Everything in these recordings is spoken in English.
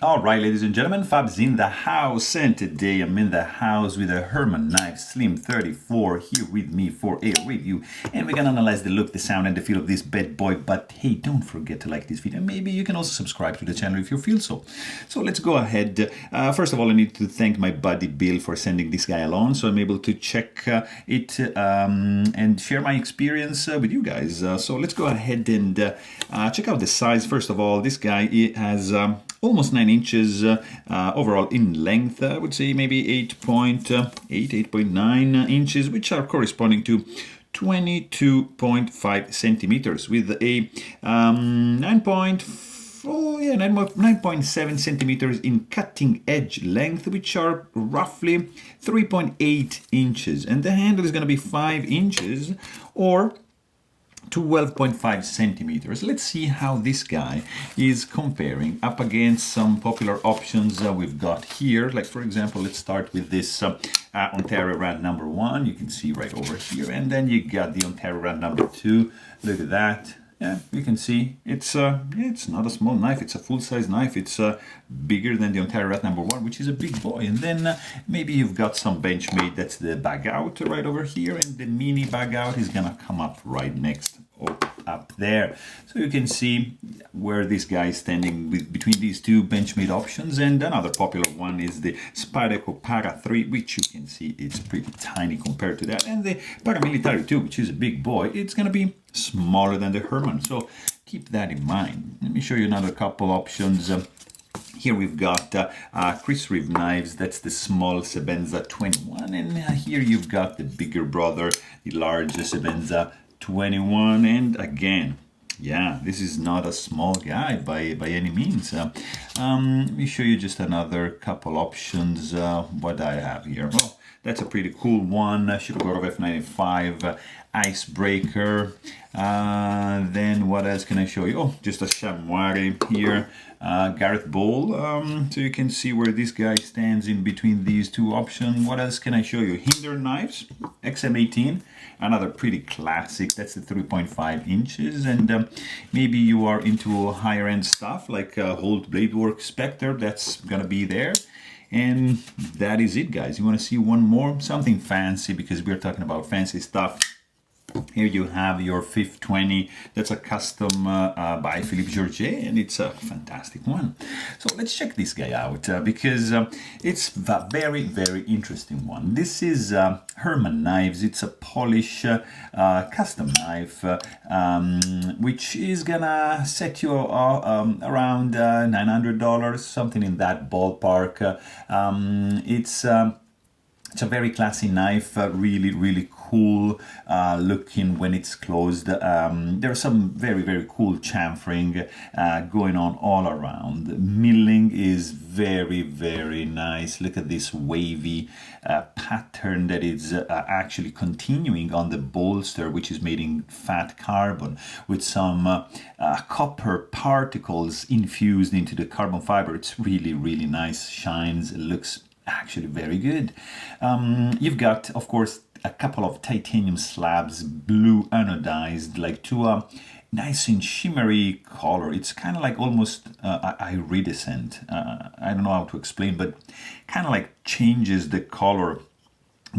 All right, ladies and gentlemen, Fab's in the house, and today I'm in the house with a Herman Knives Slim 34 here with me for a review, and we're gonna analyze the look, the sound, and the feel of this bad boy. But hey, don't forget to like this video. Maybe you can also subscribe to the channel if you feel so. So let's go ahead. First of all, I need to thank my buddy Bill for sending this guy along, so I'm able to check it and share my experience with you guys. So let's go ahead and check out the size. First of all, this guy has almost 9 inches overall in length. I would say maybe 8.9 inches, which are corresponding to 22.5 centimeters with a 9.7 centimeters in cutting edge length, which are roughly 3.8 inches. And the handle is going to be 5 inches or 12.5 centimeters. Let's see how this guy is comparing up against some popular options we've got here. Like, for example, let's start with this Ontario Rat number 1. You can see right over here. And then you got the Ontario Rat number 2. Look at that. Yeah, you can see it's not a small knife. It's a full-size knife. It's bigger than the Ontario Rat number 1, which is a big boy. And then maybe you've got some Benchmade. That's the bag out right over here, and the mini bag out is gonna come up right next up there. So you can see where this guy is standing between these two Benchmade options. And another popular one is the Spyderco Para 3, which you can see it's pretty tiny compared to that. And the Paramilitary 2, which is a big boy, it's gonna be smaller than the Herman. So keep that in mind. Let me show you another couple options. Here we've got Chris Reeve knives. That's the small Sebenza 21. And here you've got the bigger brother, the large Sebenza 21. And again, yeah, this is not a small guy by any means. Let me show you just another couple options. What I have here. Well, that's a pretty cool one. Shirogorov F95 icebreaker. Then what else can I show you? Oh, just a chamois here. Gareth Bowl. So you can see where this guy stands in between these two options. What else can I show you? Hinder knives, XM18. Another pretty classic. That's the 3.5 inches. And maybe you are into higher end stuff like Holt Bladework Spectre. That's gonna be there. And that is it, guys. You want to see one more? Something fancy, because we're talking about fancy stuff. Here you have your 520. That's a custom by Philippe Georget, and it's a fantastic one. So let's check this guy out because it's a very, very interesting one. This is Herman Knives. It's a Polish custom knife, which is gonna set you around $900, something in that ballpark. It's a very classy knife, really, really cool looking when it's closed. There's some very, very cool chamfering going on all around. Milling is very, very nice. Look at this wavy pattern that is actually continuing on the bolster, which is made in fat carbon with some copper particles infused into the carbon fiber. It's really, really nice, shines, looks actually very good. You've got, of course, a couple of titanium slabs, blue anodized, like to a nice and shimmery color. It's kind of like almost iridescent. I don't know how to explain, but kind of like changes the color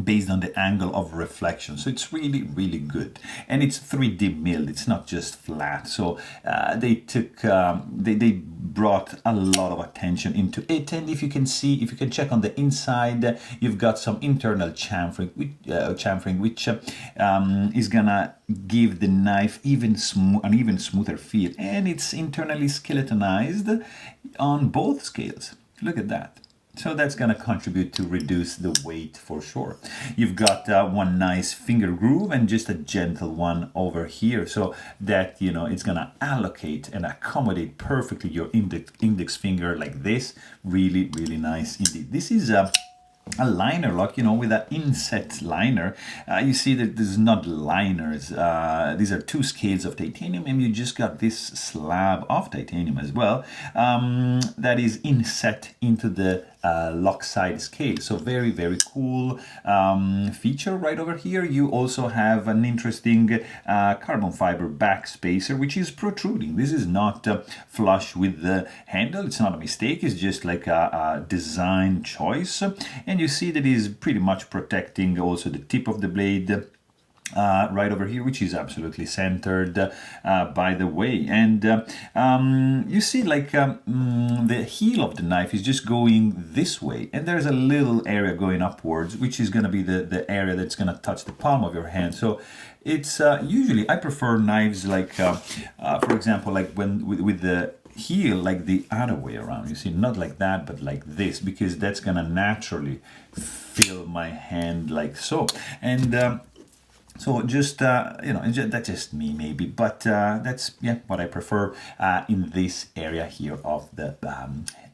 based on the angle of reflection. So it's really, really good. And it's 3D milled. It's not just flat. So they brought a lot of attention into it. And if you can see, if you can check on the inside, you've got some internal chamfering, which is gonna give the knife an even smoother feel. And it's internally skeletonized on both scales. Look at that. So that's going to contribute to reduce the weight for sure. You've got one nice finger groove and just a gentle one over here, so that, you know, it's going to allocate and accommodate perfectly your index finger like this. Really, really nice indeed. This is a liner lock, you know, with an inset liner. You see that this is not liners. These are 2 scales of titanium, and you just got this slab of titanium as well that is inset into the lock side scale. So very, very cool feature right over here. You also have an interesting carbon fiber back spacer, which is protruding. This is not flush with the handle. It's not a mistake. It's just like a design choice. And you see that is pretty much protecting also the tip of the blade right over here, which is absolutely centered, by the way. And you see like the heel of the knife is just going this way, and there's a little area going upwards, which is going to be the area that's going to touch the palm of your hand. So it's usually I prefer knives like, for example, like when with the heel like the other way around, you see, not like that but like this, because that's gonna naturally fill my hand like so. And so just, that's just me maybe, but that's, yeah, what I prefer in this area here of the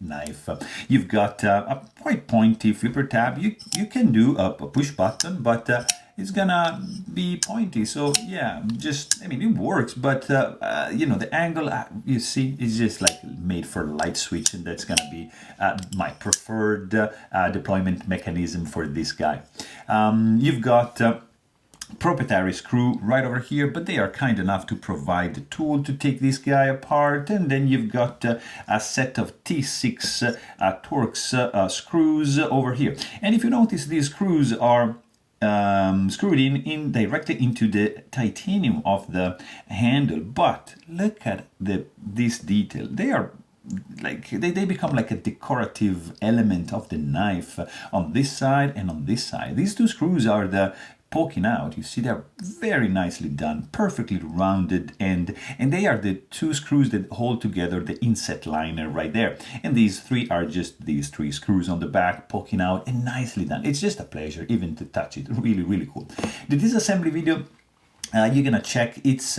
knife. You've got a quite pointy flipper tab. You can do a push button, but it's gonna be pointy. So yeah, just, I mean, it works, but the angle, you see, is just like made for light switch, and that's gonna be my preferred deployment mechanism for this guy. You've got proprietary screw right over here, but they are kind enough to provide the tool to take this guy apart. And then you've got a set of T6 Torx screws over here. And if you notice, these screws are screwed in directly into the titanium of the handle. But look at this detail. They are like they become like a decorative element of the knife on this side and on this side. These two screws are the poking out. You see, they're very nicely done, perfectly rounded, and they are the two screws that hold together the inset liner right there. And these three are just these three screws on the back poking out, and nicely done. It's just a pleasure even to touch it. Really, really cool. The disassembly video you're gonna check. It's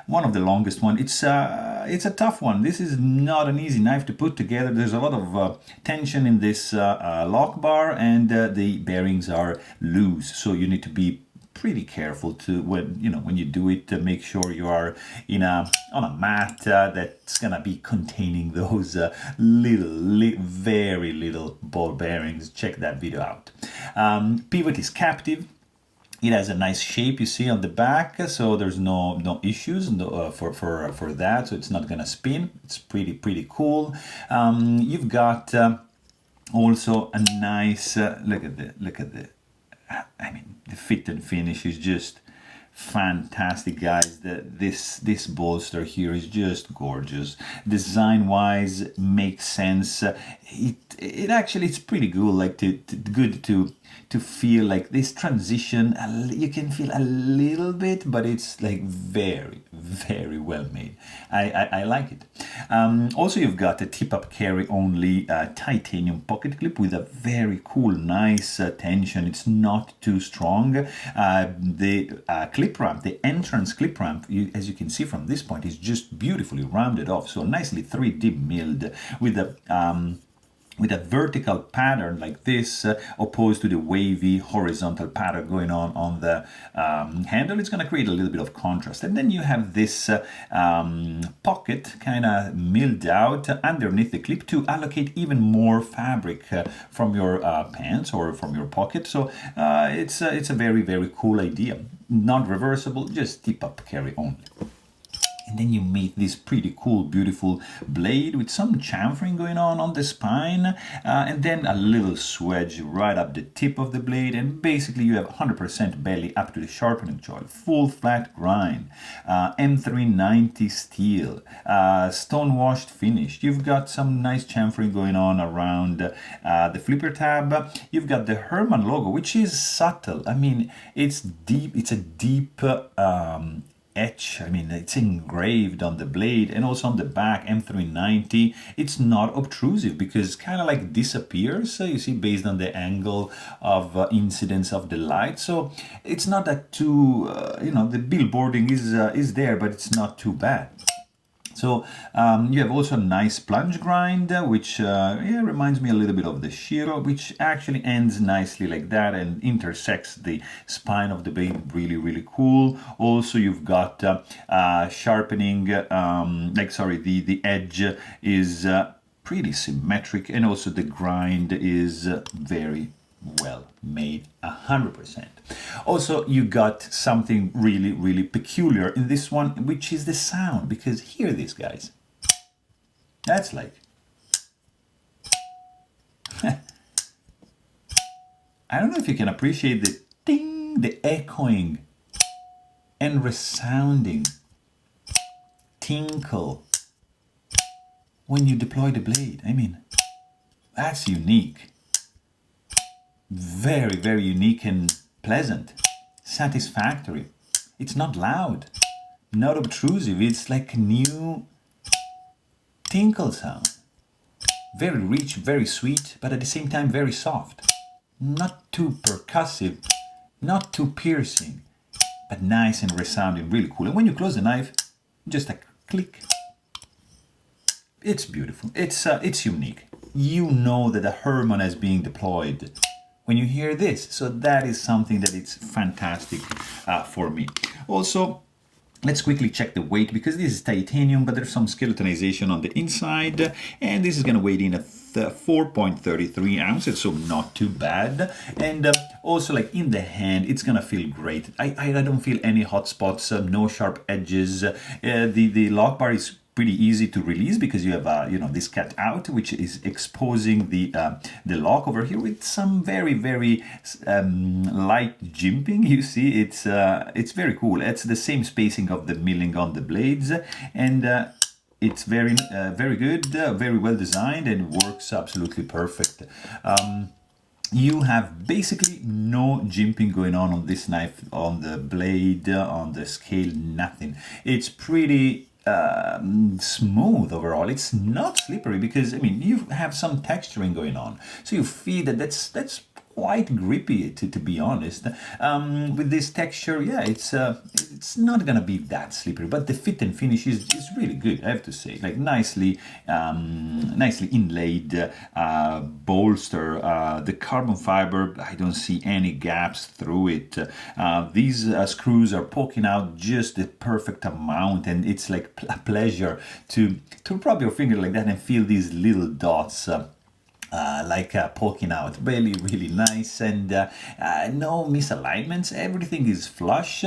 one of the longest one. It's a tough one. This is not an easy knife to put together. There's a lot of tension in this lock bar, and the bearings are loose, so you need to be pretty careful to when you do it, to make sure you are on a mat that's gonna be containing those very little ball bearings. Check that video out. Pivot is captive. It has a nice shape, you see, on the back, so there's no issues for that. So it's not gonna spin. It's pretty cool. You've got also a nice look at the. I mean, the fit and finish is just fantastic, guys. This bolster here is just gorgeous. Design wise, makes sense. It actually, it's pretty good. Like good to feel like this transition. You can feel a little bit, but it's like very well made. I like it. Also, you've got a tip-up carry only titanium pocket clip with a very cool, nice tension. It's not too strong. The clip ramp, the entrance clip ramp, as you can see from this point, is just beautifully rounded off. So nicely 3D milled with a vertical pattern like this, opposed to the wavy horizontal pattern going on the handle. It's going to create a little bit of contrast. And then you have this pocket kind of milled out underneath the clip to allocate even more fabric from your pants or from your pocket. So it's a very cool idea. Not reversible, just tip-up carry only. And then you meet this pretty cool, beautiful blade with some chamfering going on the spine, and then a little swedge right up the tip of the blade, and basically you have 100% belly up to the sharpening joint, full flat grind, M390 steel, stone washed finish. You've got some nice chamfering going on around the flipper tab. You've got the Herman logo, which is subtle. I mean, it's deep. It's a deep etch. I mean, it's engraved on the blade and also on the back. M390. It's not obtrusive because kind of like disappears, you see, based on the angle of incidence of the light. So it's not that too the billboarding is there, but it's not too bad. So you have also a nice plunge grind, which reminds me a little bit of the Shiro, which actually ends nicely like that and intersects the spine of the blade. Really cool. Also, you've got sharpening, the edge is pretty symmetric, and also the grind is very well made, 100%. Also, you got something really, really peculiar in this one, which is the sound, because hear this, guys. That's like, I don't know if you can appreciate the ding, the echoing and resounding tinkle when you deploy the blade. I mean, that's unique. Very, very unique and pleasant, satisfactory. It's not loud, not obtrusive. It's like a new tinkle sound. Very rich, very sweet, but at the same time very soft. Not too percussive, not too piercing, but nice and resounding, really cool. And when you close the knife, just a click. It's beautiful. It's unique. You know that a Herman is being deployed when you hear this. So that is something that it's fantastic for me. Also, let's quickly check the weight, because this is titanium, but there's some skeletonization on the inside, and this is going to weigh in at 4.33 ounces, so not too bad. And also, like in the hand, it's gonna feel great. I don't feel any hot spots, no sharp edges. The lock bar is pretty easy to release because you have this cut out, which is exposing the lock over here with some very, very light jimping. You see, it's very cool. It's the same spacing of the milling on the blades, and it's very very good, very well designed, and works absolutely perfect. You have basically no jimping going on this knife, on the blade, on the scale, nothing. It's pretty smooth overall. It's not slippery because, I mean, you have some texturing going on, so you feel that that's quite grippy, to be honest. With this texture, yeah, it's not gonna be that slippery, but the fit and finish is really good, I have to say. Like nicely inlaid bolster. The carbon fiber, I don't see any gaps through it. These screws are poking out just the perfect amount, and it's like a pleasure to rub your finger like that and feel these little dots poking out. Really, really nice, and no misalignments. Everything is flush.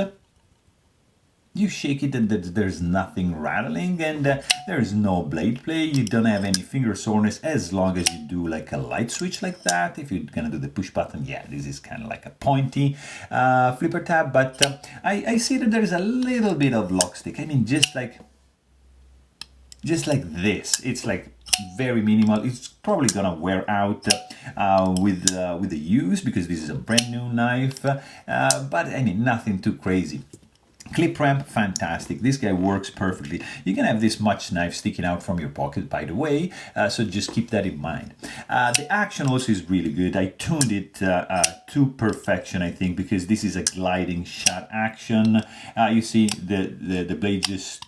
You shake it and there's nothing rattling, and there's no blade play. You don't have any finger soreness as long as you do like a light switch like that. If you're gonna do the push button, yeah, this is kind of like a pointy flipper tab, but I see that there's a little bit of lock stick. I mean, just like this. It's like very minimal. It's probably gonna wear out with the use, because this is a brand new knife, but I mean, nothing too crazy. Clip ramp, fantastic. This guy works perfectly. You can have this much knife sticking out from your pocket, by the way, so just keep that in mind. The action also is really good. I tuned it to perfection, I think, because this is a gliding shot action. You see the blade just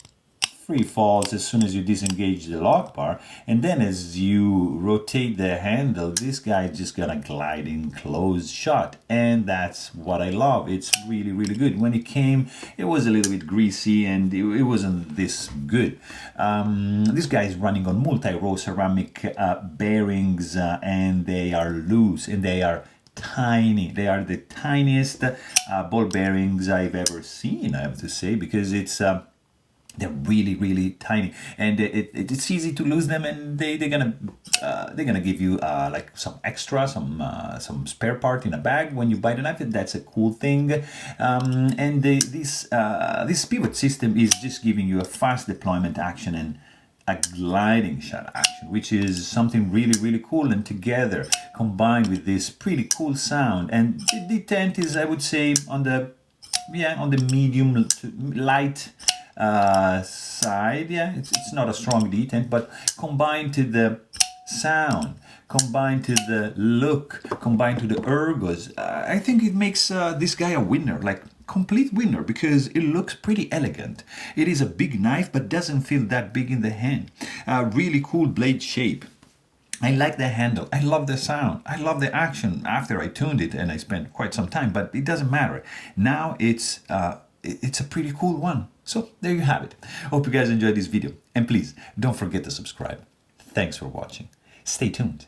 free falls as soon as you disengage the lock bar, and then as you rotate the handle, this guy is just gonna glide in close shot, and that's what I love. It's really, really good. When it came, it was a little bit greasy, and it wasn't this good. This guy is running on multi-row ceramic bearings, and they are loose, and they are tiny. They are the tiniest ball bearings I've ever seen, I have to say, because they're really, really tiny, and it's easy to lose them, and they're gonna give you like some extra, some spare part in a bag when you buy the knife. That's a cool thing. And this pivot system is just giving you a fast deployment action and a gliding shot action, which is something really, really cool. And together, combined with this pretty cool sound, and the detent is, I would say, on the medium to light side. Yeah, it's not a strong detent, but combined to the sound, combined to the look, combined to the ergos, I think it makes this guy a winner, like complete winner, because it looks pretty elegant. It is a big knife, but doesn't feel that big in the hand. Really cool blade shape. I like the handle. I love the sound. I love the action after I tuned it, and I spent quite some time, but it doesn't matter. Now it's a pretty cool one. So there you have it. Hope you guys enjoyed this video, and please don't forget to subscribe. Thanks for watching. Stay tuned.